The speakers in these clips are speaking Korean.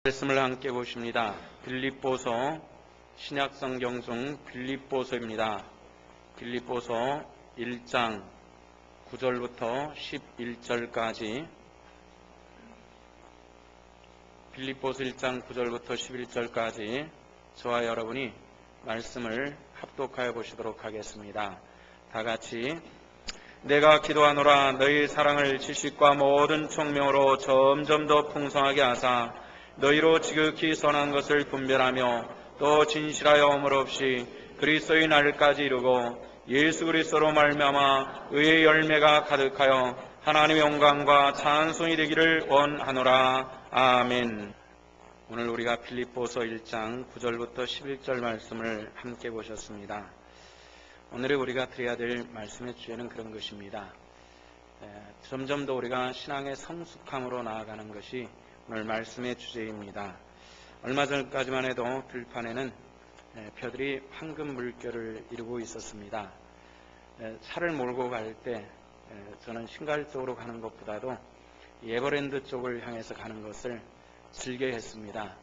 말씀을 함께 보십니다. 빌립보서, 신약성경 중 빌립보서입니다. 빌립보서 1장 9절부터 11절까지, 빌립보서 1장 9절부터 11절까지 저와 여러분이 말씀을 합독하여 보시도록 하겠습니다. 다 같이. 내가 기도하노라. 너희 사랑을 지식과 모든 총명으로 점점 더 풍성하게 하사 너희로 지극히 선한 것을 분별하며 또 진실하여 허물 없이 그리스도의 날까지 이루고 예수 그리스도로 말미암아 의의 열매가 가득하여 하나님의 영광과 찬송이 되기를 원하노라. 아멘. 오늘 우리가 빌립보서 1장 9절부터 11절 말씀을 함께 보셨습니다. 오늘의 우리가 드려야 될 말씀의 주제는 그런 것입니다. 점점 더 우리가 신앙의 성숙함으로 나아가는 것이 오늘 말씀의 주제입니다. 얼마 전까지만 해도 들판에는 벼들이 황금 물결을 이루고 있었습니다. 차를 몰고 갈 때 저는 신갈 쪽으로 가는 것보다도 에버랜드 쪽을 향해서 가는 것을 즐겨 했습니다.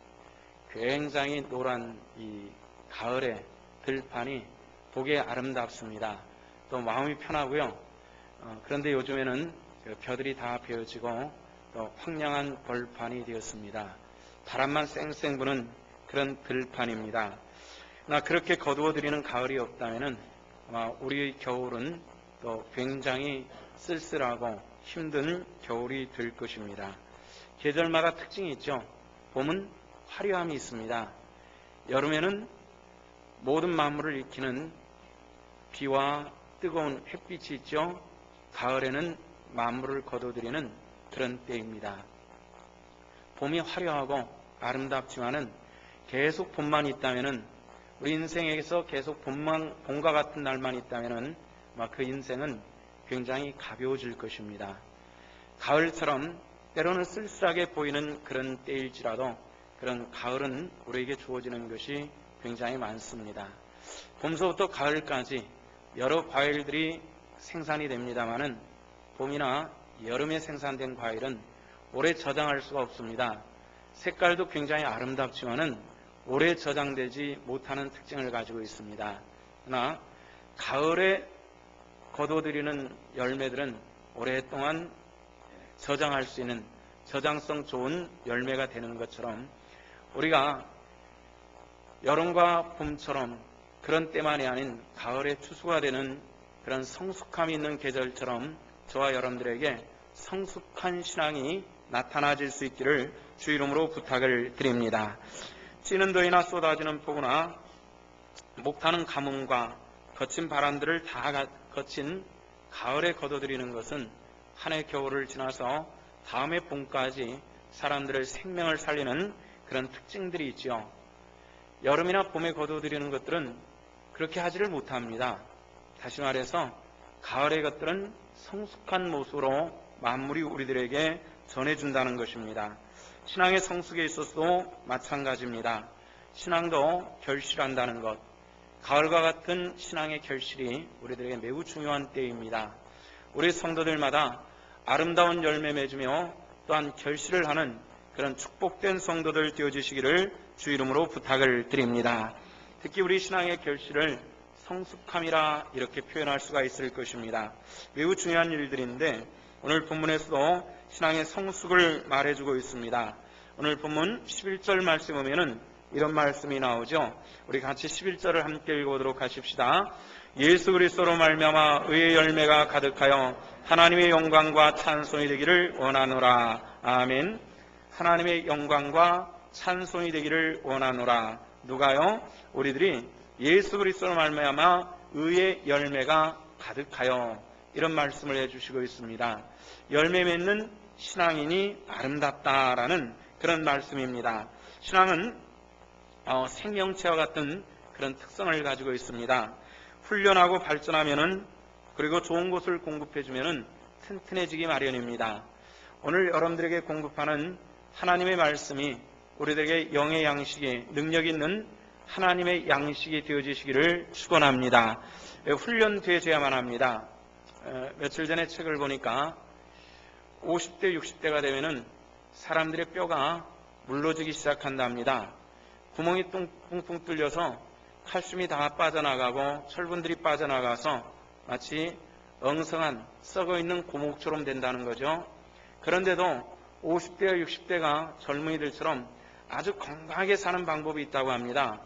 굉장히 노란 이 가을의 들판이 보기에 아름답습니다. 또 마음이 편하고요. 그런데 요즘에는 벼들이 다 베어지고 또 황량한 벌판이 되었습니다. 바람만 쌩쌩 부는 그런 들판입니다. 그러나 그렇게 거두어들이는 가을이 없다면 아마 우리의 겨울은 또 굉장히 쓸쓸하고 힘든 겨울이 될 것입니다. 계절마다 특징이 있죠. 봄은 화려함이 있습니다. 여름에는 모든 만물을 익히는 비와 뜨거운 햇빛이 있죠. 가을에는 만물을 거둬들이는 그런 때입니다. 봄이 화려하고 아름답지만은 계속 봄만 있다면은, 우리 인생에서 계속 봄과 같은 날만 있다면은 그 인생은 굉장히 가벼워질 것입니다. 가을처럼 때로는 쓸쓸하게 보이는 그런 때일지라도 그런 가을은 우리에게 주어지는 것이 굉장히 많습니다. 봄서부터 가을까지 여러 과일들이 생산이 됩니다마는 봄이나 여름에 생산된 과일은 오래 저장할 수가 없습니다. 색깔도 굉장히 아름답지만은 오래 저장되지 못하는 특징을 가지고 있습니다. 그러나 가을에 거둬들이는 열매들은 오랫동안 저장할 수 있는 저장성 좋은 열매가 되는 것처럼, 우리가 여름과 봄처럼 그런 때만이 아닌 가을에 추수가 되는 그런 성숙함이 있는 계절처럼 저와 여러분들에게 성숙한 신앙이 나타나질 수 있기를 주 이름으로 부탁을 드립니다. 찌는 더위나 쏟아지는 폭우나 목타는 가뭄과 거친 바람들을 다 거친 가을에 거둬들이는 것은 한 해 겨울을 지나서 다음해 봄까지 사람들의 생명을 살리는 그런 특징들이 있죠. 여름이나 봄에 거둬들이는 것들은 그렇게 하지를 못합니다. 다시 말해서 가을의 것들은 성숙한 모습으로 만물이 우리들에게 전해준다는 것입니다. 신앙의 성숙에 있어서도 마찬가지입니다. 신앙도 결실한다는 것, 가을과 같은 신앙의 결실이 우리들에게 매우 중요한 때입니다. 우리 성도들마다 아름다운 열매 맺으며 또한 결실을 하는 그런 축복된 성도들 되어주시기를 주 이름으로 부탁을 드립니다. 특히 우리 신앙의 결실을 성숙함이라 이렇게 표현할 수가 있을 것입니다. 매우 중요한 일들인데 오늘 본문에서도 신앙의 성숙을 말해주고 있습니다. 오늘 본문 11절 말씀 보면은 이런 말씀이 나오죠. 우리 같이 11절을 함께 읽어보도록 하십시다. 예수 그리스도로 말미암아 의의 열매가 가득하여 하나님의 영광과 찬송이 되기를 원하노라. 아멘. 하나님의 영광과 찬송이 되기를 원하노라. 누가요? 우리들이 예수 그리스도로 말미암아 의의 열매가 가득하여, 이런 말씀을 해주시고 있습니다. 열매 맺는 신앙인이 아름답다라는 그런 말씀입니다. 신앙은 생명체와 같은 그런 특성을 가지고 있습니다. 훈련하고 발전하면은, 그리고 좋은 것을 공급해주면은 튼튼해지기 마련입니다. 오늘 여러분들에게 공급하는 하나님의 말씀이 우리들에게 영의 양식이, 능력 있는 하나님의 양식이 되어지시기를 축원합니다. 훈련되어야만 합니다. 며칠 전에 책을 보니까 50대, 60대가 되면은 사람들의 뼈가 물러지기 시작한답니다. 구멍이 뿡뿡 뚫려서 칼슘이 다 빠져나가고 철분들이 빠져나가서 마치 엉성한 썩어있는 고목처럼 된다는 거죠. 그런데도 50대와 60대가 젊은이들처럼 아주 건강하게 사는 방법이 있다고 합니다.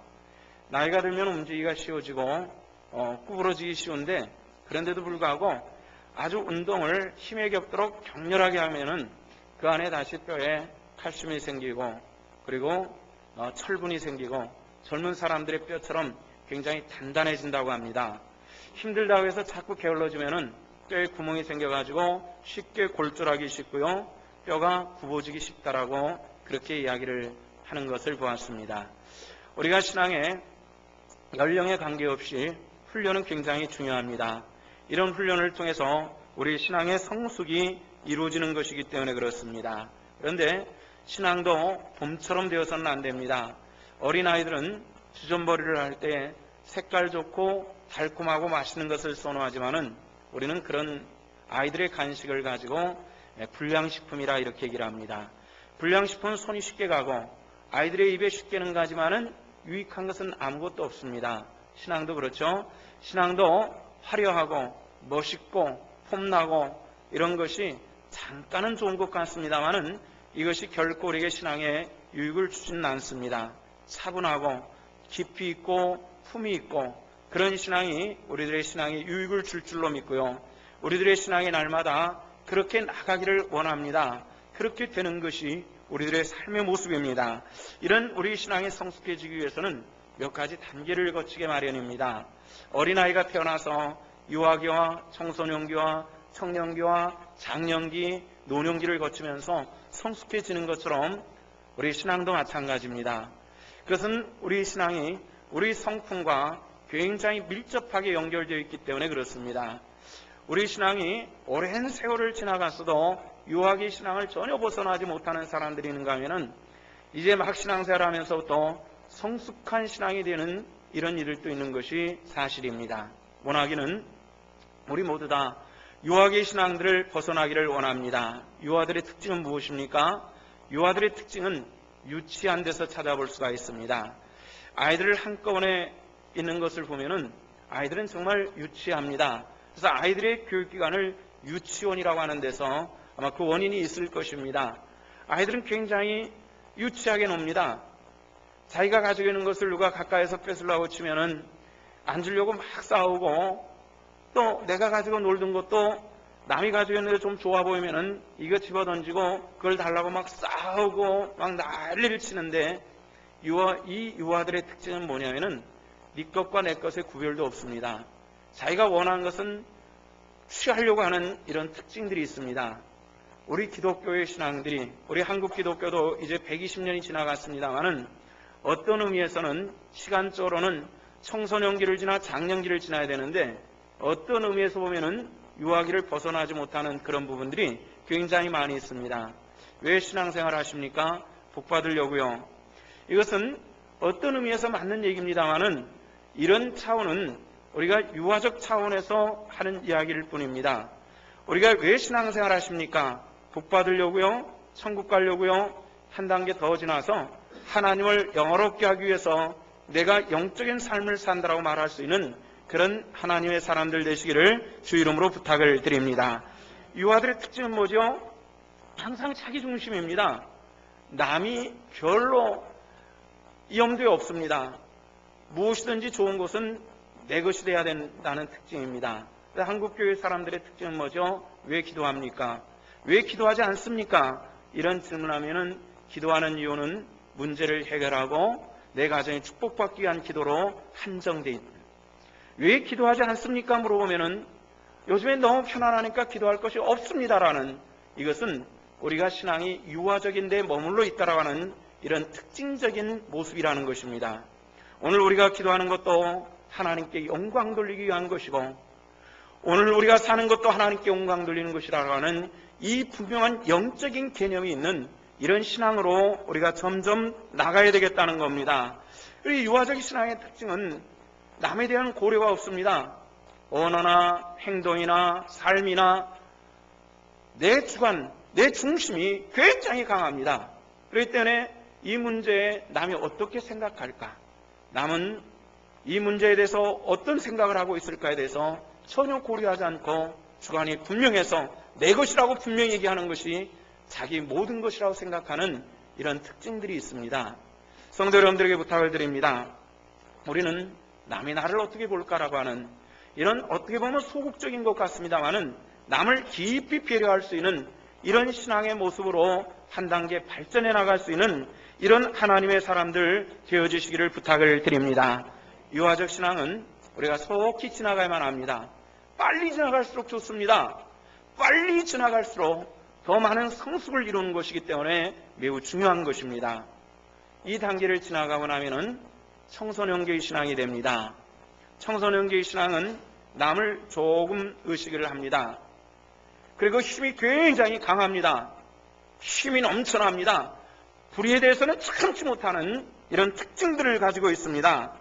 나이가 들면 움직이기가 쉬워지고 구부러지기 쉬운데, 그런데도 불구하고 아주 운동을 힘에 겹도록 격렬하게 하면은 그 안에 다시 뼈에 칼슘이 생기고 그리고 철분이 생기고 젊은 사람들의 뼈처럼 굉장히 단단해진다고 합니다. 힘들다고 해서 자꾸 게을러지면은 뼈에 구멍이 생겨가지고 쉽게 골절하기 쉽고요, 뼈가 굽어지기 쉽다라고 그렇게 이야기를 하는 것을 보았습니다. 우리가 신앙에 연령에 관계없이 훈련은 굉장히 중요합니다. 이런 훈련을 통해서 우리 신앙의 성숙이 이루어지는 것이기 때문에 그렇습니다. 그런데 신앙도 봄처럼 되어서는 안 됩니다. 어린아이들은 주전벌이를 할 때 색깔 좋고 달콤하고 맛있는 것을 선호하지만은 우리는 그런 아이들의 간식을 가지고 불량식품이라 이렇게 얘기를 합니다. 불량식품은 손이 쉽게 가고 아이들의 입에 쉽게는 가지만은 유익한 것은 아무것도 없습니다. 신앙도 그렇죠. 신앙도 화려하고 멋있고 폼나고 이런 것이 잠깐은 좋은 것 같습니다만은 이것이 결코 우리에게 신앙에 유익을 주지는 않습니다. 차분하고 깊이 있고 품이 있고 그런 신앙이 우리들의 신앙에 유익을 줄 줄로 믿고요, 우리들의 신앙이 날마다 그렇게 나가기를 원합니다. 그렇게 되는 것이 우리들의 삶의 모습입니다. 이런 우리 신앙이 성숙해지기 위해서는 몇 가지 단계를 거치게 마련입니다. 어린아이가 태어나서 유아기와 청소년기와 청년기와 장년기, 노년기를 거치면서 성숙해지는 것처럼 우리 신앙도 마찬가지입니다. 그것은 우리 신앙이 우리 성품과 굉장히 밀접하게 연결되어 있기 때문에 그렇습니다. 우리 신앙이 오랜 세월을 지나갔어도 유아기 신앙을 전혀 벗어나지 못하는 사람들이 있는가 하면은 이제 막 신앙생활 하면서부터 성숙한 신앙이 되는 이런 일들도 있는 것이 사실입니다. 원하기는 우리 모두 다 유아기 신앙들을 벗어나기를 원합니다. 유아들의 특징은 무엇입니까? 유아들의 특징은 유치한 데서 찾아볼 수가 있습니다. 아이들을 한꺼번에 있는 것을 보면은 아이들은 정말 유치합니다. 그래서 아이들의 교육기관을 유치원이라고 하는 데서 아마 그 원인이 있을 것입니다. 아이들은 굉장히 유치하게 놉니다. 자기가 가지고 있는 것을 누가 가까이서 뺏으려고 치면은 안 주려고 막 싸우고, 또 내가 가지고 놀던 것도 남이 가지고 있는 게 좀 좋아 보이면은 이거 집어던지고 그걸 달라고 막 싸우고 막 난리를 치는데, 이 유아들의 특징은 뭐냐면은 네 것과 내 것의 구별도 없습니다. 자기가 원하는 것은 취하려고 하는 이런 특징들이 있습니다. 우리 기독교의 신앙들이, 우리 한국 기독교도 이제 120년이 지나갔습니다만은 어떤 의미에서는 시간적으로는 청소년기를 지나 장년기를 지나야 되는데, 어떤 의미에서 보면은 유아기를 벗어나지 못하는 그런 부분들이 굉장히 많이 있습니다. 왜 신앙생활 하십니까? 복 받으려고요. 이것은 어떤 의미에서 맞는 얘기입니다만은 이런 차원은 우리가 유아적 차원에서 하는 이야기일 뿐입니다. 우리가 왜 신앙생활 하십니까? 복 받으려고요? 천국 가려고요? 한 단계 더 지나서 하나님을 영화롭게 하기 위해서 내가 영적인 삶을 산다라고 말할 수 있는 그런 하나님의 사람들 되시기를 주 이름으로 부탁을 드립니다. 유아들의 특징은 뭐죠? 항상 자기 중심입니다. 남이 별로 염두에 없습니다. 무엇이든지 좋은 것은 내 것이 돼야 된다는 특징입니다. 한국교회 사람들의 특징은 뭐죠? 왜 기도합니까? 왜 기도하지 않습니까? 이런 질문하면은 기도하는 이유는 문제를 해결하고 내 가정이 축복받기 위한 기도로 한정되어 있다. 왜 기도하지 않습니까? 물어보면은 요즘에 너무 편안하니까 기도할 것이 없습니다라는, 이것은 우리가 신앙이 유아적인 데 머물러 있다라고 하는 이런 특징적인 모습이라는 것입니다. 오늘 우리가 기도하는 것도 하나님께 영광 돌리기 위한 것이고, 오늘 우리가 사는 것도 하나님께 영광 돌리는 것이라고 하는 이 분명한 영적인 개념이 있는 이런 신앙으로 우리가 점점 나가야 되겠다는 겁니다. 우리 유아적인 신앙의 특징은 남에 대한 고려가 없습니다. 언어나 행동이나 삶이나 내 주관, 내 중심이 굉장히 강합니다. 그렇기 때문에 이 문제에 남이 어떻게 생각할까? 남은 이 문제에 대해서 어떤 생각을 하고 있을까에 대해서 전혀 고려하지 않고 주관이 분명해서 내 것이라고 분명히 얘기하는 것이 자기 모든 것이라고 생각하는 이런 특징들이 있습니다. 성도 여러분들에게 부탁을 드립니다. 우리는 남이 나를 어떻게 볼까라고 하는 이런 어떻게 보면 소극적인 것 같습니다만은 남을 깊이 배려할 수 있는 이런 신앙의 모습으로 한 단계 발전해 나갈 수 있는 이런 하나님의 사람들 되어주시기를 부탁을 드립니다. 유아적 신앙은 우리가 속히 지나가야만 합니다. 빨리 지나갈수록 좋습니다. 빨리 지나갈수록 더 많은 성숙을 이루는 것이기 때문에 매우 중요한 것입니다. 이 단계를 지나가고 나면은 청소년기의 신앙이 됩니다. 청소년기의 신앙은 남을 조금 의식을 합니다. 그리고 힘이 굉장히 강합니다. 힘이 넘쳐납니다. 불의에 대해서는 참지 못하는 이런 특징들을 가지고 있습니다.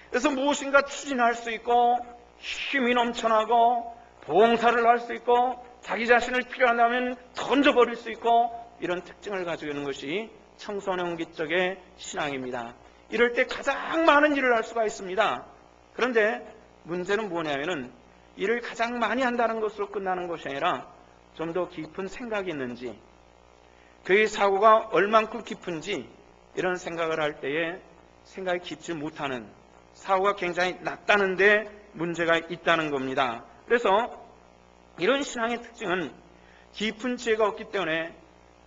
그래서 무엇인가 추진할 수 있고 힘이 넘쳐나고 봉사를 할 수 있고 자기 자신을 필요하다면 던져버릴 수 있고 이런 특징을 가지고 있는 것이 청소년기 쪽의 신앙입니다. 이럴 때 가장 많은 일을 할 수가 있습니다. 그런데 문제는 뭐냐면은 일을 가장 많이 한다는 것으로 끝나는 것이 아니라 좀 더 깊은 생각이 있는지 그의 사고가 얼만큼 깊은지 이런 생각을 할 때에 생각이 깊지 못하는 사고가 굉장히 낮다는데 문제가 있다는 겁니다. 그래서 이런 신앙의 특징은 깊은 지혜가 없기 때문에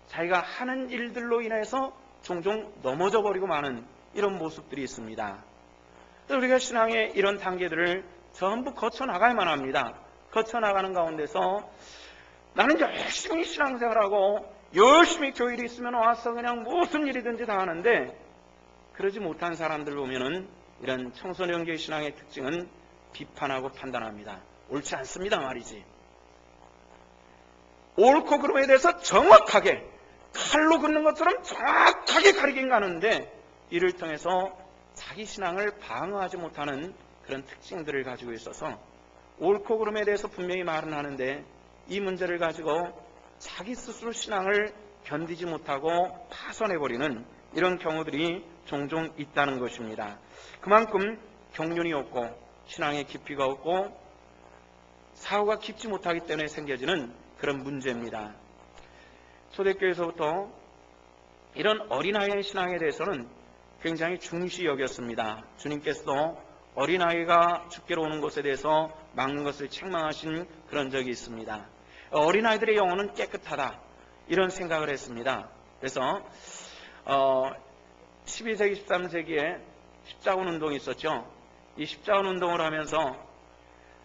자기가 하는 일들로 인해서 종종 넘어져 버리고 마는 이런 모습들이 있습니다. 우리가 신앙의 이런 단계들을 전부 거쳐나가야만 합니다. 거쳐나가는 가운데서 나는 열심히 신앙생활하고 열심히 교일이 있으면 와서 그냥 무슨 일이든지 다 하는데 그러지 못한 사람들 보면은 이런 청소년기의 신앙의 특징은 비판하고 판단합니다. 옳지 않습니다 말이지. 옳고 그름에 대해서 정확하게 칼로 긋는 것처럼 정확하게 가리긴 가는데 이를 통해서 자기 신앙을 방어하지 못하는 그런 특징들을 가지고 있어서 옳고 그름에 대해서 분명히 말은 하는데 이 문제를 가지고 자기 스스로 신앙을 견디지 못하고 파손해버리는 이런 경우들이 종종 있다는 것입니다. 그만큼 경륜이 없고 신앙의 깊이가 없고 사고가 깊지 못하기 때문에 생겨지는 그런 문제입니다. 초대교회에서부터 이런 어린아이의 신앙에 대해서는 굉장히 중시 여겼습니다. 주님께서도 어린아이가 죽게로 오는 것에 대해서 막는 것을 책망하신 그런 적이 있습니다. 어린아이들의 영혼은 깨끗하다 이런 생각을 했습니다. 그래서 12세기 13세기에 십자군 운동이 있었죠. 이 십자군 운동을 하면서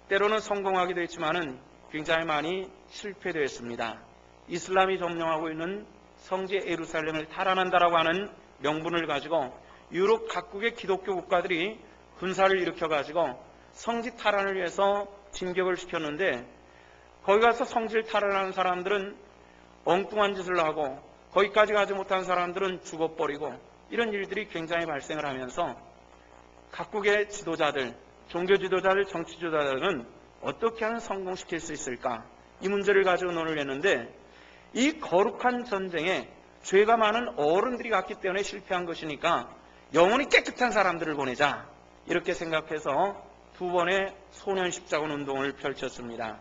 때로는 성공하기도 했지만은 굉장히 많이 실패도 했습니다. 이슬람이 점령하고 있는 성지 예루살렘을 탈환한다라고 하는 명분을 가지고 유럽 각국의 기독교 국가들이 군사를 일으켜가지고 성지 탈환을 위해서 진격을 시켰는데 거기 가서 성지를 탈환하는 사람들은 엉뚱한 짓을 하고 거기까지 가지 못한 사람들은 죽어버리고 이런 일들이 굉장히 발생을 하면서 각국의 지도자들, 종교 지도자들, 정치 지도자들은 어떻게 하면 성공시킬 수 있을까? 이 문제를 가지고 논의를 했는데 이 거룩한 전쟁에 죄가 많은 어른들이 갔기 때문에 실패한 것이니까 영혼이 깨끗한 사람들을 보내자 이렇게 생각해서 두 번의 소년 십자군 운동을 펼쳤습니다.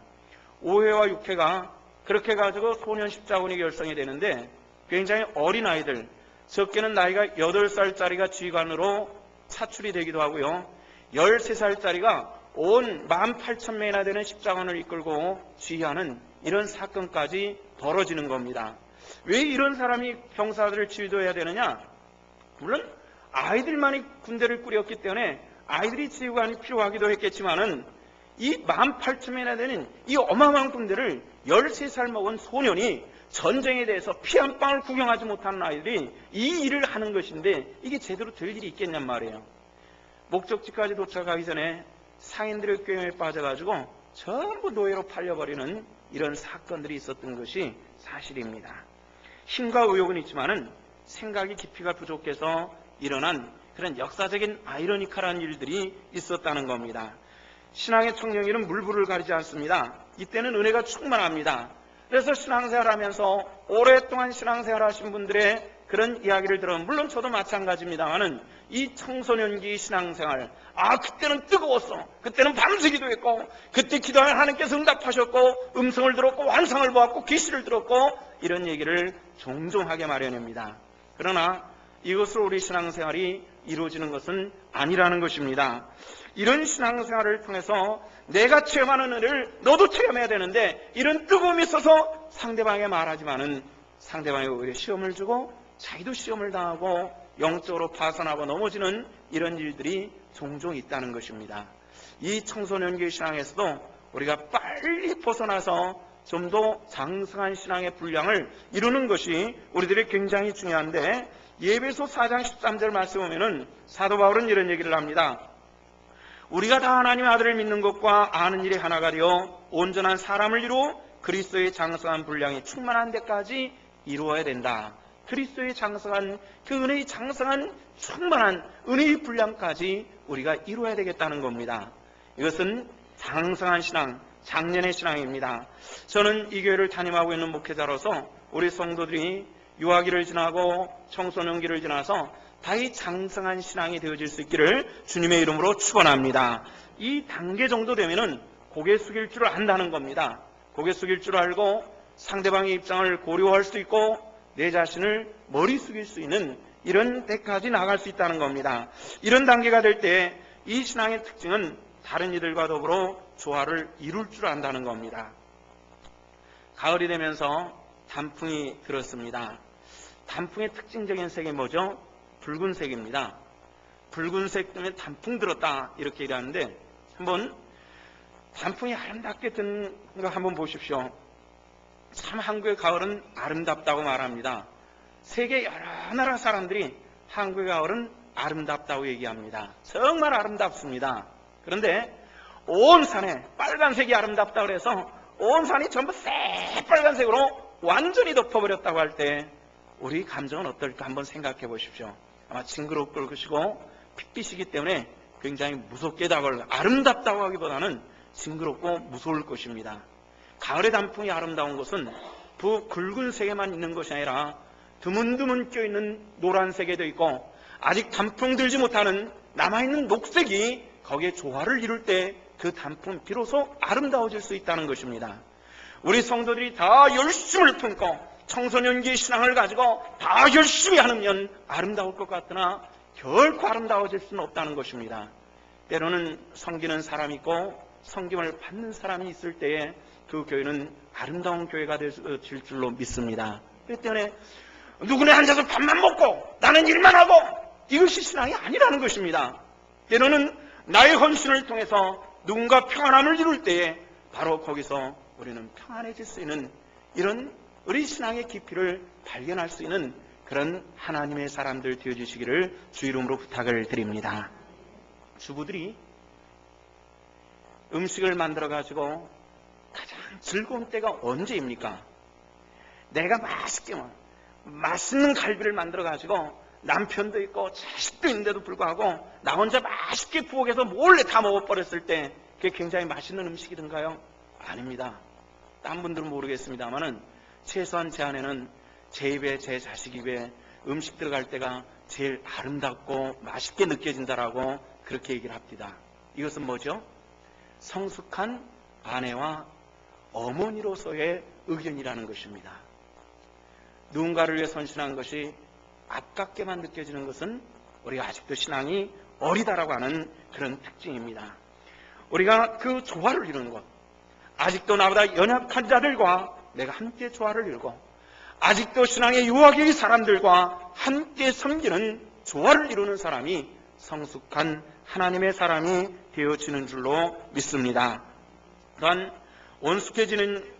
5회와 6회가 그렇게 가지고 소년 십자군이 결성이 되는데 굉장히 어린 아이들, 적게는 나이가 8살짜리가 지휘관으로 차출이 되기도 하고요. 13살짜리가 온 18,000명이나 되는 십자군을 이끌고 지휘하는 이런 사건까지 벌어지는 겁니다. 왜 이런 사람이 병사들을 지휘해야 되느냐? 물론 아이들만이 군대를 꾸렸기 때문에 아이들이 지휘관이 필요하기도 했겠지만은 이 18,000명이나 되는 이 어마어마한 군대를 13살 먹은 소년이 전쟁에 대해서 피 한 방울 구경하지 못하는 아이들이 이 일을 하는 것인데 이게 제대로 될 일이 있겠냔 말이에요. 목적지까지 도착하기 전에 상인들의 꾀임에 빠져가지고 전부 노예로 팔려버리는 이런 사건들이 있었던 것이 사실입니다. 힘과 의욕은 있지만은 생각이 깊이가 부족해서 일어난 그런 역사적인 아이러니컬한 일들이 있었다는 겁니다. 신앙의 청년기는 물불을 가리지 않습니다. 이때는 은혜가 충만합니다. 그래서 신앙생활하면서 오랫동안 신앙생활하신 분들의 그런 이야기를 들으면, 물론 저도 마찬가지입니다만은 이 청소년기 신앙생활, 그때는 뜨거웠어. 그때는 밤새 기도했고, 그때 기도하면 하나님께서 응답하셨고, 음성을 들었고, 환상을 보았고, 계시를 들었고, 이런 얘기를 종종 하게 마련입니다. 그러나 이것으로 우리 신앙생활이 이루어지는 것은 아니라는 것입니다. 이런 신앙생활을 통해서 내가 체험하는 은혜를 너도 체험해야 되는데, 이런 뜨거움이 있어서 상대방에게 말하지만은 상대방에게 오히려 시험을 주고 자기도 시험을 당하고 영적으로 파산하고 넘어지는 이런 일들이 종종 있다는 것입니다. 이 청소년기 신앙에서도 우리가 빨리 벗어나서 좀 더 장성한 신앙의 분량을 이루는 것이 우리들이 굉장히 중요한데, 예배소 4장 13절 말씀 보면은 사도 바울은 이런 얘기를 합니다. 우리가 다 하나님의 아들을 믿는 것과 아는 일이 하나가 되어 온전한 사람을 이루어 그리스도의 장성한 분량이 충만한 데까지 이루어야 된다. 그리스도의 장성한, 그 은혜의 장성한 충만한 은혜의 분량까지 우리가 이루어야 되겠다는 겁니다. 이것은 장성한 신앙, 장년의 신앙입니다. 저는 이 교회를 담임하고 있는 목회자로서 우리 성도들이 유아기를 지나고 청소년기를 지나서 다이 장성한 신앙이 되어질 수 있기를 주님의 이름으로 축원합니다. 이 단계 정도 되면은 고개 숙일 줄 안다는 겁니다. 고개 숙일 줄 알고 상대방의 입장을 고려할 수 있고 내 자신을 머리 숙일 수 있는 이런 데까지 나갈 수 있다는 겁니다. 이런 단계가 될 때 이 신앙의 특징은 다른 이들과 더불어 조화를 이룰 줄 안다는 겁니다. 가을이 되면서 단풍이 들었습니다. 단풍의 특징적인 색이 뭐죠? 붉은색입니다. 붉은색 때문에 단풍 들었다 이렇게 얘기하는데, 한번 단풍이 아름답게 든 거 한번 보십시오. 참 한국의 가을은 아름답다고 말합니다. 세계 여러 나라 사람들이 한국의 가을은 아름답다고 얘기합니다. 정말 아름답습니다. 그런데 온 산에 빨간색이 아름답다고 해서 온 산이 전부 새빨간색으로 완전히 덮어버렸다고 할 때 우리 감정은 어떨까 한번 생각해 보십시오. 아마 징그럽을 것이고 핏빛이기 때문에 굉장히 무섭게 다가올, 아름답다고 하기보다는 징그럽고 무서울 것입니다. 가을의 단풍이 아름다운 것은 그 붉은색에만 있는 것이 아니라 드문드문 껴있는 노란색에도 있고 아직 단풍 들지 못하는 남아있는 녹색이 거기에 조화를 이룰 때 그 단풍 비로소 아름다워질 수 있다는 것입니다. 우리 성도들이 다 열심을 품고 청소년기 신앙을 가지고 다 열심히 하면 아름다울 것 같으나 결코 아름다워질 수는 없다는 것입니다. 때로는 섬기는 사람이 있고 섬김을 받는 사람이 있을 때에 그 교회는 아름다운 교회가 될 줄로 믿습니다. 그렇기 때문에 누구네 앉아서 밥만 먹고 나는 일만 하고 이것이 신앙이 아니라는 것입니다. 때로는 나의 헌신을 통해서 누군가 평안함을 이룰 때에 바로 거기서 우리는 평안해질 수 있는 이런 우리 신앙의 깊이를 발견할 수 있는 그런 하나님의 사람들 되어주시기를 주 이름으로 부탁을 드립니다. 주부들이 음식을 만들어 가지고 가장 즐거운 때가 언제입니까? 내가 맛있는 갈비를 만들어 가지고 남편도 있고 자식도 있는데도 불구하고 나 혼자 맛있게 부엌에서 몰래 다 먹어버렸을 때 그게 굉장히 맛있는 음식이던가요? 아닙니다. 딴 분들은 모르겠습니다만은 최소한 제 안에는 제 입에 제 자식 입에 음식 들어갈 때가 제일 아름답고 맛있게 느껴진다라고 그렇게 얘기를 합니다. 이것은 뭐죠? 성숙한 아내와 어머니로서의 의견이라는 것입니다. 누군가를 위해 헌신한 것이 아깝게만 느껴지는 것은 우리가 아직도 신앙이 어리다라고 하는 그런 특징입니다. 우리가 그 조화를 이루는 것, 아직도 나보다 연약한 자들과 내가 함께 조화를 이루고 아직도 신앙의 유아기의 사람들과 함께 섬기는 조화를 이루는 사람이 성숙한 하나님의 사람이 되어지는 줄로 믿습니다. 또한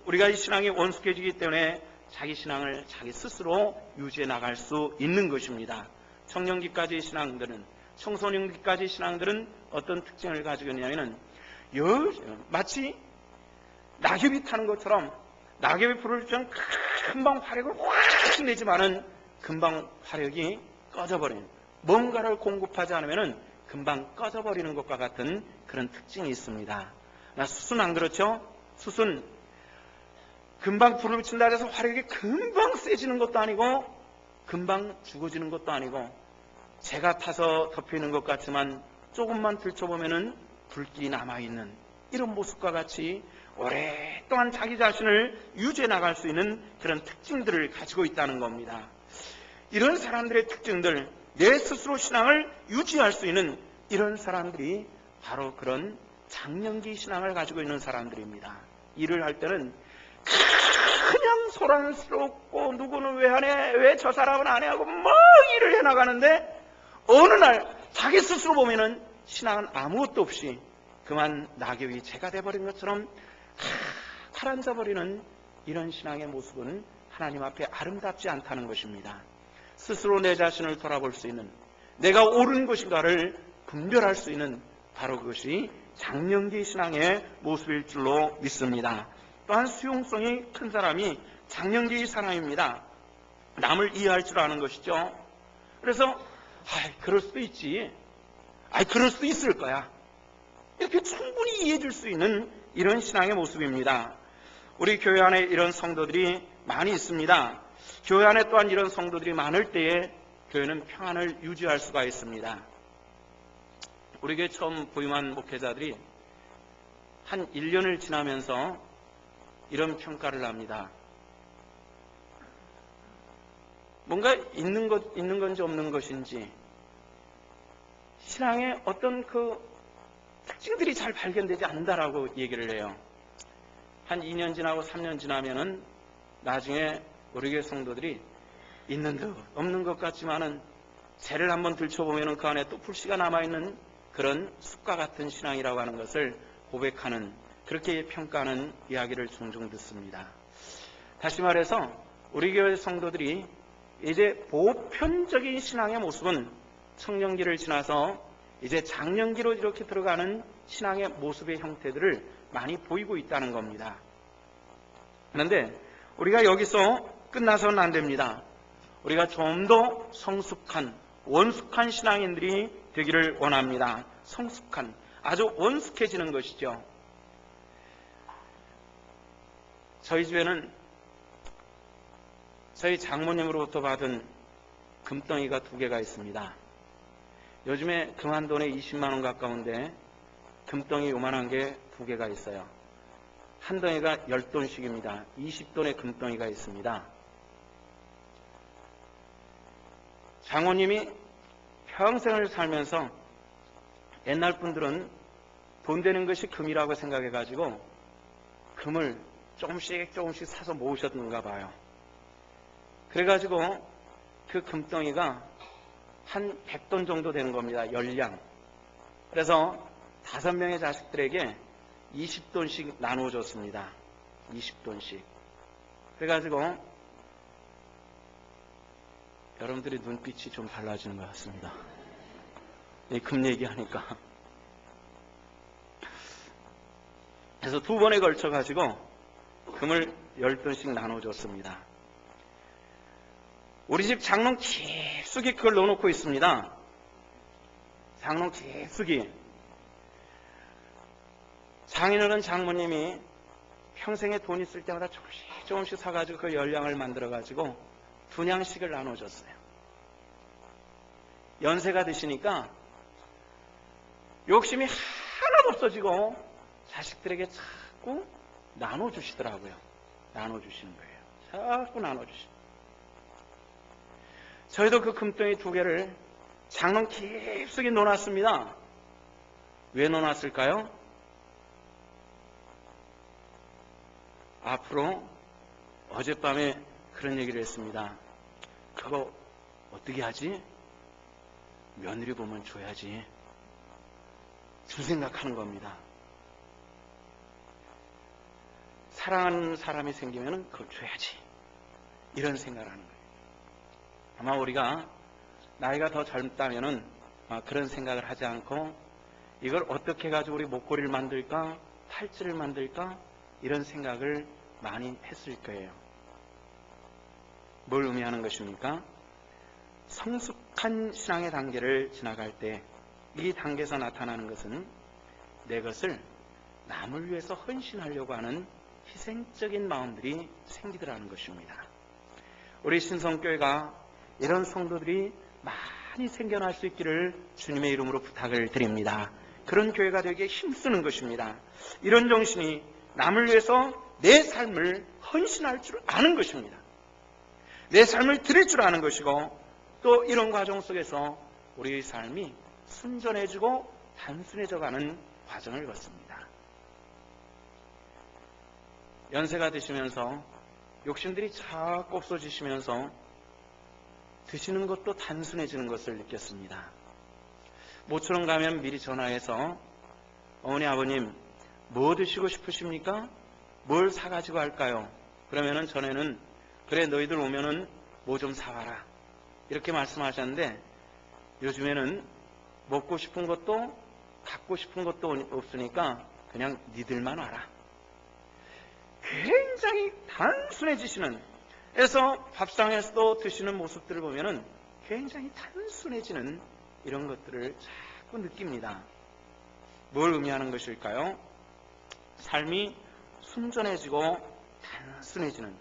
우리가 이 신앙이 원숙해지기 때문에 자기 신앙을 자기 스스로 유지해 나갈 수 있는 것입니다. 청년기까지 신앙들은, 청소년기까지 신앙들은 어떤 특징을 가지고 있냐면 마치 낙엽이 타는 것처럼 낙엽이 불을 때 금방 화력을 확 내지만은 금방 화력이 꺼져버리는, 뭔가를 공급하지 않으면 금방 꺼져버리는 것과 같은 그런 특징이 있습니다. 숯은 안 그렇죠? 숯은 금방 불을 붙인다 해서 화력이 금방 세지는 것도 아니고 금방 죽어지는 것도 아니고 재가 타서 덮이는 것 같지만 조금만 들춰보면은 불길이 남아있는 이런 모습과 같이 오랫동안 자기 자신을 유지해 나갈 수 있는 그런 특징들을 가지고 있다는 겁니다. 이런 사람들의 특징들, 내 스스로 신앙을 유지할 수 있는 이런 사람들이 바로 그런 장년기 신앙을 가지고 있는 사람들입니다. 일을 할 때는 그냥 소란스럽고 누구는 왜 하네, 왜 저 사람은 안 해 하고 막 일을 해나가는데 어느 날 자기 스스로 보면은 신앙은 아무것도 없이 그만 낙엽이 재가 돼버린 것처럼 가라앉아버리는 이런 신앙의 모습은 하나님 앞에 아름답지 않다는 것입니다. 스스로 내 자신을 돌아볼 수 있는, 내가 옳은 것인가를 분별할 수 있는 바로 그것이 장년기 신앙의 모습일 줄로 믿습니다. 또한 수용성이 큰 사람이 장년기 사람입니다. 남을 이해할 줄 아는 것이죠. 그래서 그럴 수도 있지, 그럴 수도 있을 거야, 이렇게 충분히 이해해 줄 수 있는 이런 신앙의 모습입니다. 우리 교회 안에 이런 성도들이 많이 있습니다. 교회 안에 또한 이런 성도들이 많을 때에 교회는 평안을 유지할 수가 있습니다. 우리 교회 처음 부임한 목회자들이 한 1년을 지나면서 이런 평가를 합니다. 뭔가 있는 건지 없는 것인지 신앙의 어떤 그 특징들이 잘 발견되지 않는다라고 얘기를 해요. 한 2년 지나고 3년 지나면은 나중에 우리 교회 성도들이 있는 듯 없는 것 같지만은 재를 한번 들춰보면은 그 안에 또 불씨가 남아있는 그런 숲과 같은 신앙이라고 하는 것을 고백하는, 그렇게 평가하는 이야기를 종종 듣습니다. 다시 말해서 우리 교회 성도들이 이제 보편적인 신앙의 모습은 청년기를 지나서 이제 장년기로 이렇게 들어가는 신앙의 모습의 형태들을 많이 보이고 있다는 겁니다. 그런데 우리가 여기서 끝나서는 안 됩니다. 우리가 좀 더 성숙한, 원숙한 신앙인들이 되기를 원합니다. 성숙한, 아주 원숙해지는 것이죠. 저희 집에는 저희 장모님으로부터 받은 금덩이가 2개가 있습니다. 요즘에 금한돈에 20만 원 가까운데 금덩이 요만한 게 2개가 있어요. 한 덩이가 10돈씩입니다. 20돈의 금덩이가 있습니다. 장모님이 평생을 살면서 옛날 분들은 돈 되는 것이 금이라고 생각해가지고 금을 조금씩 사서 모으셨는가 봐요. 그래가지고 그 금덩이가 한 100돈 정도 되는 겁니다. 10량. 그래서 5명의 자식들에게 20돈씩 나눠줬습니다. 20돈씩. 그래가지고 여러분들의 눈빛이 좀 달라지는 것 같습니다. 금 얘기하니까. 그래서 2번에 걸쳐가지고 금을 10돈씩 나눠줬습니다. 우리 집 장롱 깊숙이 그걸 넣어놓고 있습니다. 장롱 깊숙이. 장인어른 장모님이 평생에 돈 있을 때마다 조금씩 사가지고 그 10량을 만들어가지고 2냥씩을 나눠줬어요. 연세가 드시니까 욕심이 하나도 없어지고 자식들에게 자꾸 나눠주시더라고요. 나눠주시는 거예요. 자꾸 나눠주시는. 저희도 그 금덩이 2개를 장롱 깊숙이 넣어놨습니다. 왜 넣어놨을까요? 앞으로 어젯밤에 그런 얘기를 했습니다. 그거 어떻게 하지? 며느리 보면 줘야지. 그 생각하는 겁니다. 사랑하는 사람이 생기면 그걸 줘야지. 이런 생각을 하는 거예요. 아마 우리가 나이가 더 젊다면은 그런 생각을 하지 않고 이걸 어떻게 해가지고 우리 목걸이를 만들까? 팔찌를 만들까? 이런 생각을 많이 했을 거예요. 뭘 의미하는 것입니까? 성숙한 신앙의 단계를 지나갈 때 이 단계에서 나타나는 것은 내 것을 남을 위해서 헌신하려고 하는 희생적인 마음들이 생기더라는 것입니다. 우리 신성교회가 이런 성도들이 많이 생겨날 수 있기를 주님의 이름으로 부탁을 드립니다. 그런 교회가 되기에 힘쓰는 것입니다. 이런 정신이 남을 위해서 내 삶을 헌신할 줄 아는 것입니다. 내 삶을 드릴 줄 아는 것이고, 또 이런 과정 속에서 우리의 삶이 순전해지고 단순해져가는 과정을 걷습니다. 연세가 드시면서 욕심들이 자꾸 없어지시면서 드시는 것도 단순해지는 것을 느꼈습니다. 모처럼 가면 미리 전화해서 어머니 아버님 뭐 드시고 싶으십니까? 뭘 사가지고 할까요? 그러면은 전에는 그래 너희들 오면은 뭐 좀 사와라 이렇게 말씀하셨는데, 요즘에는 먹고 싶은 것도 갖고 싶은 것도 없으니까 그냥 니들만 와라. 굉장히 단순해지시는, 그래서 밥상에서도 드시는 모습들을 보면은 굉장히 단순해지는 이런 것들을 자꾸 느낍니다. 뭘 의미하는 것일까요? 삶이 순전해지고 단순해지는,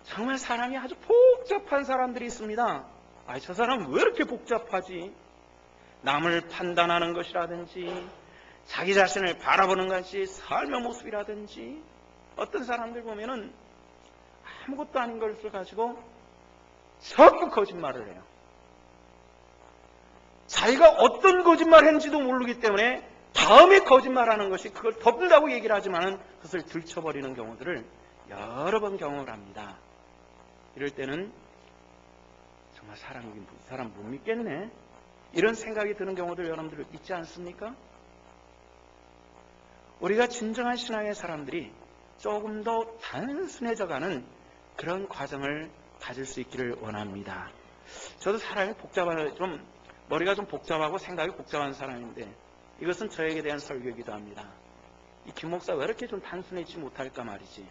정말 사람이 아주 복잡한 사람들이 있습니다. 저 사람은 왜 이렇게 복잡하지? 남을 판단하는 것이라든지 자기 자신을 바라보는 것이 삶의 모습이라든지, 어떤 사람들 보면은 아무것도 아닌 것을 가지고 자꾸 거짓말을 해요. 자기가 어떤 거짓말 했는지도 모르기 때문에 다음에 거짓말하는 것이 그걸 덮는다고 얘기를 하지만 그것을 들춰버리는 경우들을 여러 번 경험을 합니다. 이럴 때는 정말 이 사람 못 믿겠네, 이런 생각이 드는 경우들 여러분들 있지 않습니까? 우리가 진정한 신앙의 사람들이 조금 더 단순해져가는 그런 과정을 가질 수 있기를 원합니다. 저도 사람이 머리가 좀 복잡하고 생각이 복잡한 사람인데, 이것은 저에게 대한 설교이기도 합니다. 이 김 목사 왜 이렇게 좀 단순해지지 못할까 말이지.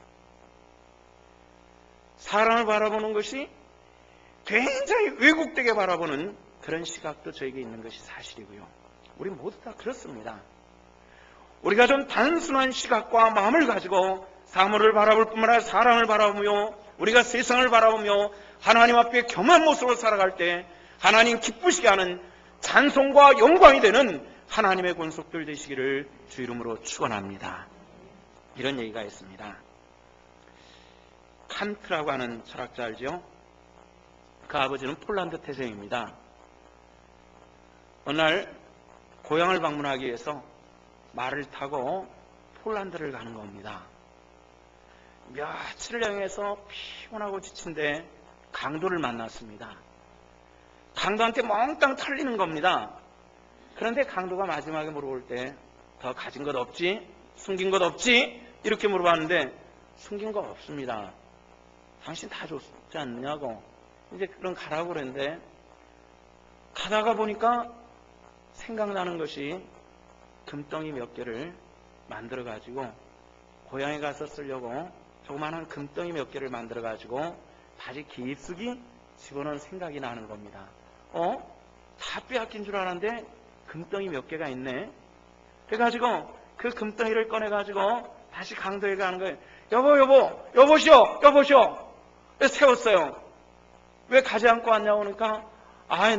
사람을 바라보는 것이 굉장히 왜곡되게 바라보는 그런 시각도 저에게 있는 것이 사실이고요. 우리 모두 다 그렇습니다. 우리가 좀 단순한 시각과 마음을 가지고 사물을 바라볼 뿐만 아니라 사람을 바라보며 우리가 세상을 바라보며 하나님 앞에 겸한 모습으로 살아갈 때 하나님 기쁘시게 하는 찬송과 영광이 되는 하나님의 권속들 되시기를 주 이름으로 축원합니다. 이런 얘기가 있습니다. 칸트라고 하는 철학자 알죠? 그 아버지는 폴란드 태생입니다. 어느 날 고향을 방문하기 위해서 말을 타고 폴란드를 가는 겁니다. 며칠을 여행해서 피곤하고 지친데 강도를 만났습니다. 강도한테 몽땅 털리는 겁니다. 그런데 강도가 마지막에 물어볼 때 더 가진 것 없지? 숨긴 것 없지? 이렇게 물어봤는데 숨긴 거 없습니다. 당신 다 줬지 않느냐고 이제 그런 가라고 그랬는데, 가다가 보니까 생각나는 것이 금덩이 몇 개를 만들어 가지고 고향에 가서 쓰려고 조그마한 금덩이 몇 개를 만들어 가지고 바지 깊숙이 집어넣은 생각이 나는 겁니다. 다 빼앗긴 줄 알았는데 금덩이 몇 개가 있네. 그래가지고 그 금덩이를 꺼내가지고 다시 강도에 가는 거예요. 여보시오. 세웠어요. 왜 가지 않고 왔냐고 그러니까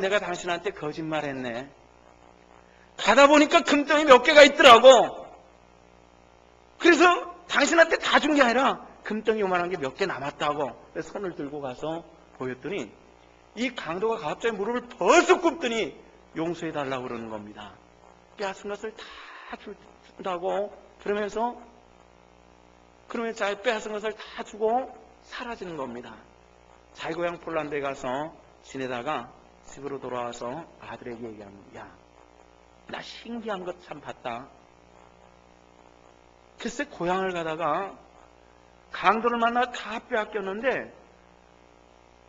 내가 당신한테 거짓말했네. 가다 보니까 금덩이 몇 개가 있더라고. 그래서 당신한테 다 준 게 아니라 금덩이 요만한 게 몇 개 남았다고. 그래서 손을 들고 가서 보였더니 이 강도가 갑자기 무릎을 벌써 꿇더니 용서해달라고 그러는 겁니다. 빼앗은 것을 다 준다고 그러면서 빼앗은 것을 다 주고 사라지는 겁니다. 자기 고향 폴란드에 가서 지내다가 집으로 돌아와서 아들에게 얘기합니다. 나 신기한 것 참 봤다. 글쎄 고향을 가다가 강도를 만나 다 빼앗겼는데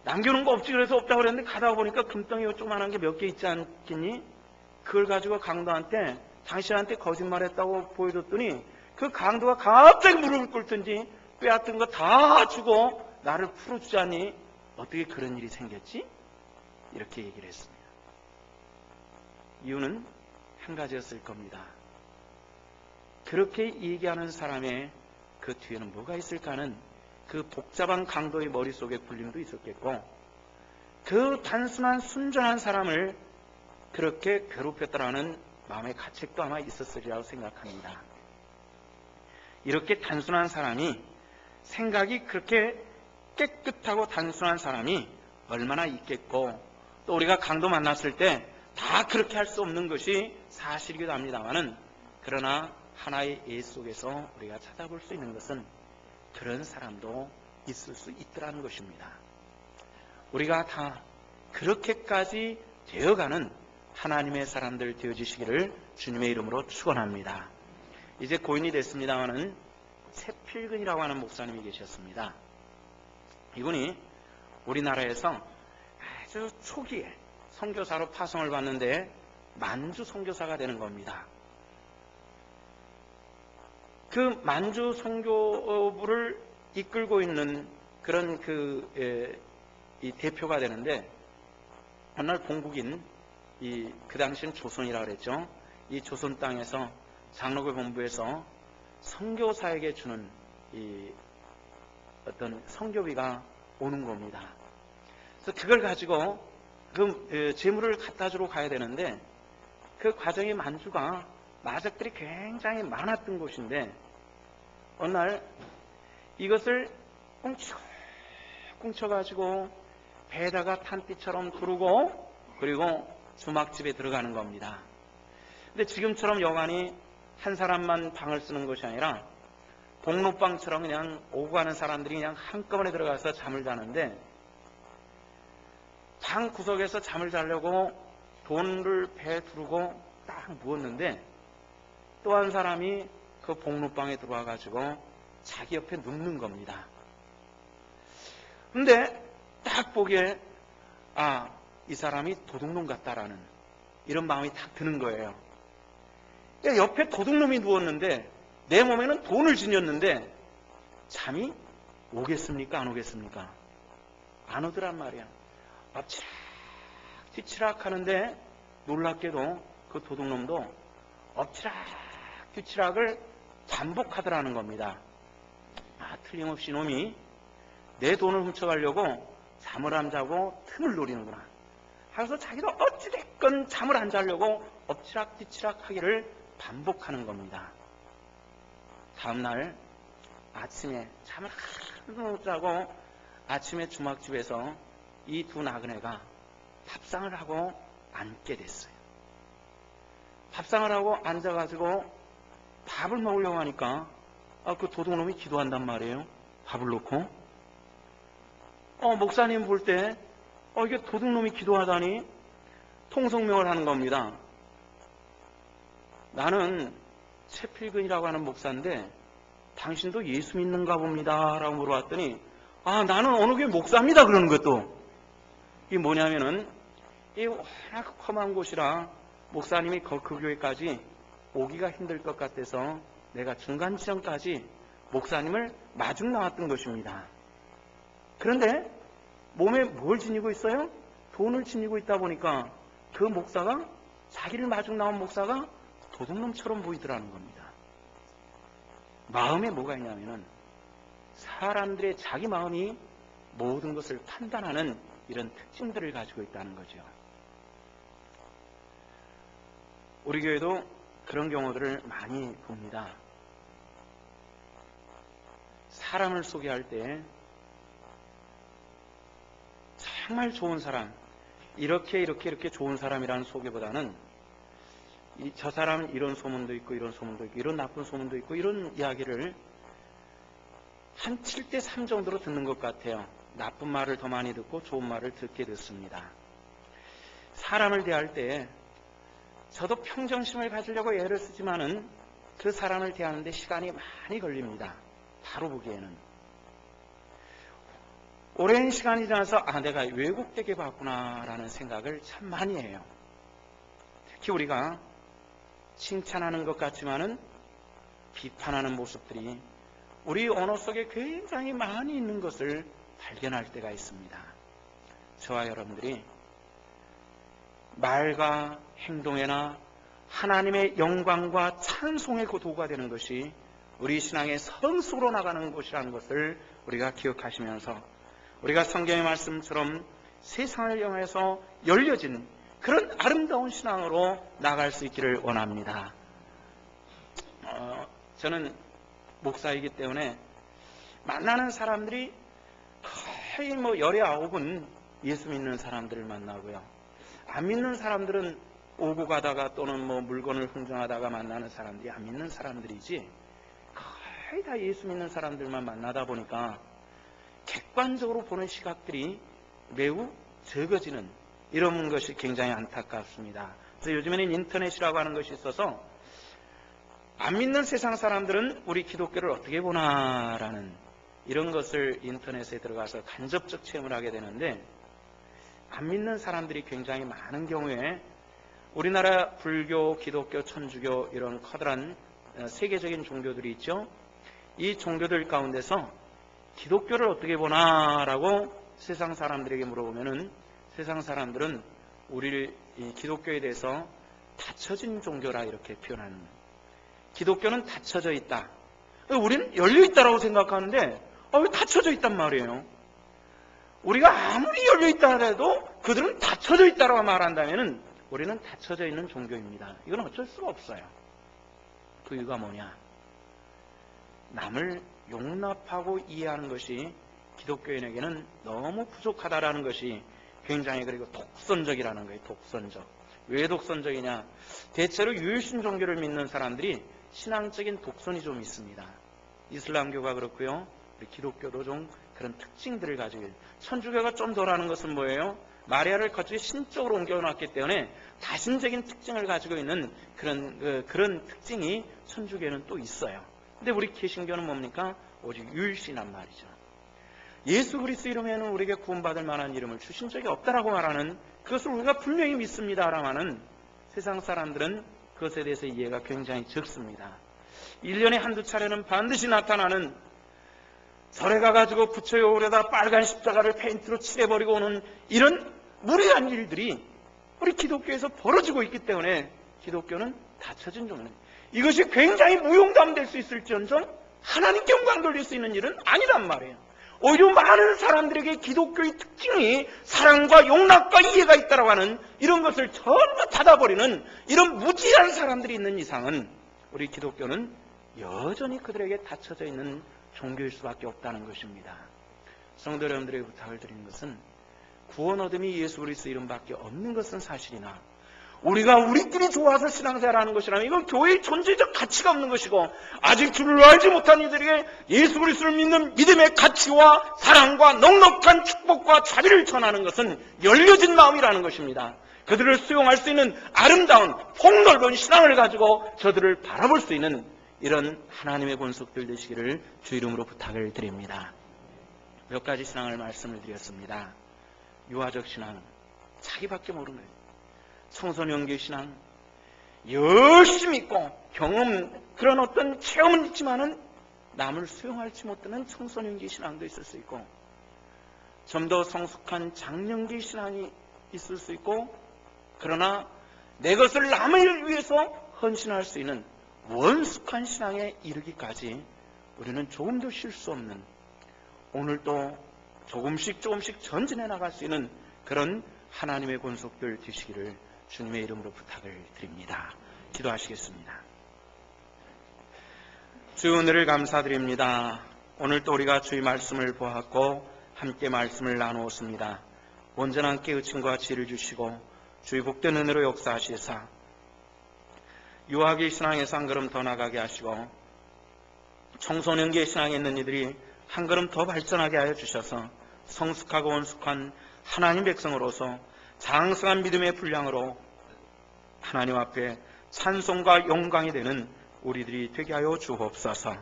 남겨놓은 거 없지 그래서 없다고 그랬는데 가다 보니까 금덩이 조그만한 게 몇 개 있지 않겠니? 그걸 가지고 강도한테 당신한테 거짓말했다고 보여줬더니 그 강도가 갑자기 무릎을 꿇든지 빼앗은 거 다 주고 나를 풀어주지 않니? 어떻게 그런 일이 생겼지? 이렇게 얘기를 했습니다. 이유는 한 가지였을 겁니다. 그렇게 얘기하는 사람의 그 뒤에는 뭐가 있을까는 그 복잡한 강도의 머릿속에 굴림도 있었겠고, 그 단순한 순전한 사람을 그렇게 괴롭혔다라는 마음의 가책도 아마 있었으리라고 생각합니다. 이렇게 단순한 사람이, 생각이 그렇게 깨끗하고 단순한 사람이 얼마나 있겠고, 또 우리가 강도 만났을 때 다 그렇게 할 수 없는 것이 사실이기도 합니다만은, 그러나 하나의 예 속에서 우리가 찾아볼 수 있는 것은 그런 사람도 있을 수 있더라는 것입니다. 우리가 다 그렇게까지 되어가는 하나님의 사람들 되어지시기를 주님의 이름으로 축원합니다. 이제 고인이 됐습니다마는 최필근이라고 하는 목사님이 계셨습니다. 이분이 우리나라에서 아주 초기에 선교사로 파송을 받는데 만주 선교사가 되는 겁니다. 그 만주 선교부를 이끌고 있는 그런 이 대표가 되는데, 어느 날 본국인 그 당시는 조선이라고 그랬죠. 이 조선 땅에서 장로교 본부에서 선교사에게 주는 이 어떤 선교비가 오는 겁니다. 그래서 그걸 가지고 그 재물을 갖다 주러 가야 되는데, 그 과정이 만주가 마적들이 굉장히 많았던 곳인데, 어느 날 이것을 꽁쳐가지고 배에다가 탄띠처럼 두르고 그리고 주막집에 들어가는 겁니다. 근데 지금처럼 여간이 한 사람만 방을 쓰는 것이 아니라 복로방처럼 그냥 오고 가는 사람들이 그냥 한꺼번에 들어가서 잠을 자는데, 방 구석에서 잠을 자려고 돈을 배에 두르고 딱 누웠는데, 또 한 사람이 그 복로방에 들어와 가지고 자기 옆에 눕는 겁니다. 근데 딱 보기에 이 사람이 도둑놈 같다라는 이런 마음이 딱 드는 거예요. 옆에 도둑놈이 누웠는데 내 몸에는 돈을 지녔는데 잠이 오겠습니까? 안 오겠습니까? 안 오더란 말이야. 엎치락 뒤치락 하는데 놀랍게도 그 도둑놈도 엎치락 뒤치락을 반복하더라는 겁니다. 틀림없이 놈이 내 돈을 훔쳐가려고 잠을 안 자고 틈을 노리는구나. 그래서 자기도 어찌됐건 잠을 안 자려고 엎치락 뒤치락 하기를 반복하는 겁니다. 다음날 아침에 잠을 하나도 못 자고 아침에 주막집에서 이 두 나그네가 밥상을 하고 앉게 됐어요. 밥상을 하고 앉아가지고 밥을 먹으려고 하니까 그 도둑놈이 기도한단 말이에요. 밥을 놓고. 목사님 볼 때 이게 도둑놈이 기도하다니 통성명을 하는 겁니다. 나는 최필근이라고 하는 목사인데 당신도 예수 믿는가 봅니다 라고 물어봤더니 나는 어느 교회 목사입니다 그러는 것도. 이게 뭐냐면은 이 워낙 험한 곳이라 목사님이 그 교회까지 오기가 힘들 것 같아서 내가 중간 지점까지 목사님을 마중 나왔던 것입니다. 그런데 몸에 뭘 지니고 있어요? 돈을 지니고 있다 보니까 그 목사가, 자기를 마중 나온 목사가 도둑놈처럼 보이더라는 겁니다. 마음에 뭐가 있냐면은 사람들의 자기 마음이 모든 것을 판단하는 이런 특징들을 가지고 있다는 거죠. 우리 교회도 그런 경우들을 많이 봅니다. 사람을 소개할 때 정말 좋은 사람, 이렇게 좋은 사람이라는 소개보다는 저 사람은 이런 소문도 있고 이런 소문도 있고 이런 나쁜 소문도 있고 이런 이야기를 한 7대3 정도로 듣는 것 같아요. 나쁜 말을 더 많이 듣고 좋은 말을 듣게 됐습니다. 사람을 대할 때 저도 평정심을 가지려고 애를 쓰지만은 그 사람을 대하는데 시간이 많이 걸립니다. 바로 보기에는. 오랜 시간이 지나서 내가 왜곡되게 봤구나라는 생각을 참 많이 해요. 특히 우리가 칭찬하는 것 같지만은 비판하는 모습들이 우리 언어 속에 굉장히 많이 있는 것을 발견할 때가 있습니다. 저와 여러분들이 말과 행동에나 하나님의 영광과 찬송의 도구가 되는 것이 우리 신앙의 성숙으로 나가는 것이라는 것을 우리가 기억하시면서 우리가 성경의 말씀처럼 세상을 향해서 열려진 그런 아름다운 신앙으로 나갈 수 있기를 원합니다. 저는 목사이기 때문에 만나는 사람들이 거의 열의 9은 예수 믿는 사람들을 만나고요. 안 믿는 사람들은 오고 가다가 또는 물건을 흥정하다가 만나는 사람들이 안 믿는 사람들이지, 거의 다 예수 믿는 사람들만 만나다 보니까 객관적으로 보는 시각들이 매우 적어지는 이런 것이 굉장히 안타깝습니다. 그래서 요즘에는 인터넷이라고 하는 것이 있어서 안 믿는 세상 사람들은 우리 기독교를 어떻게 보나라는 이런 것을 인터넷에 들어가서 간접적 체험을 하게 되는데, 안 믿는 사람들이 굉장히 많은 경우에 우리나라 불교, 기독교, 천주교 이런 커다란 세계적인 종교들이 있죠. 이 종교들 가운데서 기독교를 어떻게 보나라고 세상 사람들에게 물어보면은 세상 사람들은 우리 기독교에 대해서 닫혀진 종교라 이렇게 표현하는 거예요. 기독교는 닫혀져 있다. 우리는 열려 있다라고 생각하는데 왜 닫혀져 있단 말이에요? 우리가 아무리 열려 있다 해도 그들은 닫혀져 있다라고 말한다면은 우리는 닫혀져 있는 종교입니다. 이건 어쩔 수가 없어요. 그 이유가 뭐냐? 남을 용납하고 이해하는 것이 기독교인에게는 너무 부족하다라는 것이 굉장히, 그리고 독선적이라는 거예요. 독선적. 왜 독선적이냐? 대체로 유일신 종교를 믿는 사람들이 신앙적인 독선이 좀 있습니다. 이슬람교가 그렇고요. 우리 기독교도 좀 그런 특징들을 가지고 있어요. 천주교가 좀 덜하는 것은 뭐예요? 마리아를 거쳐 신적으로 옮겨놨기 때문에 다신적인 특징을 가지고 있는 그런 특징이 천주교에는 또 있어요. 근데 우리 개신교는 뭡니까? 오직 유일신한 말이죠. 예수 그리스도 이름에는 우리에게 구원받을 만한 이름을 주신 적이 없다라고 말하는, 그것을 우리가 분명히 믿습니다라는 세상 사람들은 그것에 대해서 이해가 굉장히 적습니다. 1년에 한두 차례는 반드시 나타나는, 절에 가가지고 부처에 오려다 빨간 십자가를 페인트로 칠해버리고 오는 이런 무례한 일들이 우리 기독교에서 벌어지고 있기 때문에 기독교는 닫혀진 종교는, 이것이 굉장히 무용담될 수 있을지언정 하나님께 영광 돌릴 수 있는 일은 아니란 말이에요. 오히려 많은 사람들에게 기독교의 특징이 사랑과 용납과 이해가 있다고 하는 이런 것을 전부 닫아버리는 이런 무지한 사람들이 있는 이상은 우리 기독교는 여전히 그들에게 닫혀져 있는 종교일 수밖에 없다는 것입니다. 성도 여러분들에게 부탁을 드리는 것은, 구원 얻음이 예수 그리스도 이름밖에 없는 것은 사실이나 우리가 우리끼리 좋아서 신앙생활하는 것이라면 이건 교회의 존재적 가치가 없는 것이고, 아직 주를 알지 못한 이들에게 예수 그리스도를 믿는 믿음의 가치와 사랑과 넉넉한 축복과 자비를 전하는 것은 열려진 마음이라는 것입니다. 그들을 수용할 수 있는 아름다운 폭넓은 신앙을 가지고 저들을 바라볼 수 있는 이런 하나님의 권속들 되시기를 주 이름으로 부탁을 드립니다. 몇 가지 신앙을 말씀을 드렸습니다. 유아적 신앙, 자기밖에 모르는 거예요. 청소년기 신앙, 열심히 있고 그런 어떤 체험은 있지만은 남을 수용할지 못하는 청소년기 신앙도 있을 수 있고, 좀 더 성숙한 장년기 신앙이 있을 수 있고, 그러나 내 것을 남을 위해서 헌신할 수 있는 원숙한 신앙에 이르기까지 우리는 조금도 쉴 수 없는, 오늘도 조금씩 전진해 나갈 수 있는 그런 하나님의 권속들 되시기를 주님의 이름으로 부탁을 드립니다. 기도하시겠습니다. 주 은혜를 감사드립니다. 오늘 또 우리가 주의 말씀을 보았고 함께 말씀을 나누었습니다. 온전한 깨우침과 지혜를 주시고 주의 복된 은혜로 역사하시사 유아기 신앙에서 한 걸음 더 나가게 하시고 청소년기의 신앙에 있는 이들이 한 걸음 더 발전하게 하여 주셔서 성숙하고 원숙한 하나님 백성으로서 장성한 믿음의 분량으로 하나님 앞에 찬송과 영광이 되는 우리들이 되게 하여 주옵소서.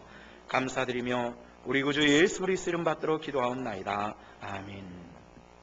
감사드리며 우리 구주 예수 그리스도 이름 받들어 기도하옵나이다. 아멘.